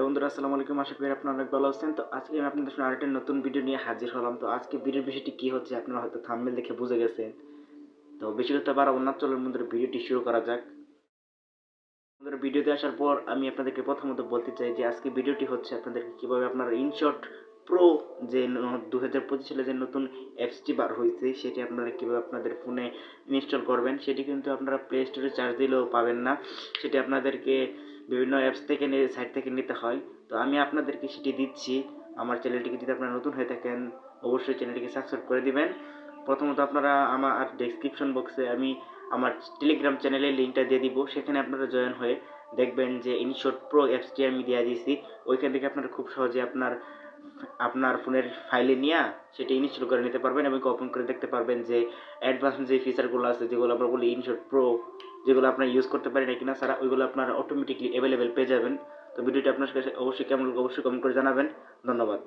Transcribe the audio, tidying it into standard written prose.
Hello বন্ধুরা, আসসালামু আলাইকুম। আশা করি আপনারা অনেক ভালো আছেন। তো আজকে আমি আপনাদের সামনে আরেকটা নতুন ভিডিও নিয়ে হাজির হলাম। তো আজকে ভিডিওর বিষয়টি কি হচ্ছে আপনারা হয়তো থাম্বনেল দেখে বুঝে গেছেন। তো বেশি কথা বাড়াবো না, চলুন বন্ধুরা ভিডিওটি শুরু করা যাক। বন্ধুরা, ভিডিওতে আসার পর আমি আপনাদেরকে প্রথমত বলতে চাই যে আজকে ভিডিওটি হচ্ছে আপনাদেরকে কীভাবে আপনারা ইনশট প্রো যে 2025 সালে যে নতুন অ্যাপসটি বার হয়েছে সেটি আপনারা কীভাবে আপনাদের ফোনে ইনস্টল করবেন সেটি কিন্তু আপনারা প্লে স্টোরে চার্জ দিলেও পাবেন না। সেটি আপনাদেরকে বিভিন্ন অ্যাপস থেকে সাইট থেকে নিতে হয়। তো আমি আপনাদেরকে সেটি দিচ্ছি। আমার চ্যানেলটিকে যদি আপনারা নতুন হয়ে থাকেন অবশ্যই চ্যানেলটিকে সাবস্ক্রাইব করে দিবেন। প্রথমত আপনারা আমার ডেসক্রিপশন বক্সে আমি আমার টেলিগ্রাম চ্যানেলের লিঙ্কটা দিয়ে দিব, সেখানে আপনারা জয়েন হয়ে দেখবেন যে ইনশট প্রো অ্যাপসটি আমি দিয়ে দিয়েছি। ওইখান থেকে আপনারা খুব সহজে আপনার ফোনের ফাইলে নিয়ে সেটি ইনস্টল করে নিতে পারবেন এবং ওপেন করে দেখতে পারবেন যে অ্যাডভান্স যে ফিচারগুলো আছে যেগুলো আমরা বলি ইনশট প্রো, যেগুলো আপনারা ইউজ করতে পারেন কিনা ছাড়া ওইগুলো আপনারা অটোমেটিকলি অ্যাভেলেবেল পেয়ে যাবেন। তো ভিডিওটি আপনার কাছে অবশ্যই কেমন অবশ্যই কমেন্ট করে জানাবেন। ধন্যবাদ।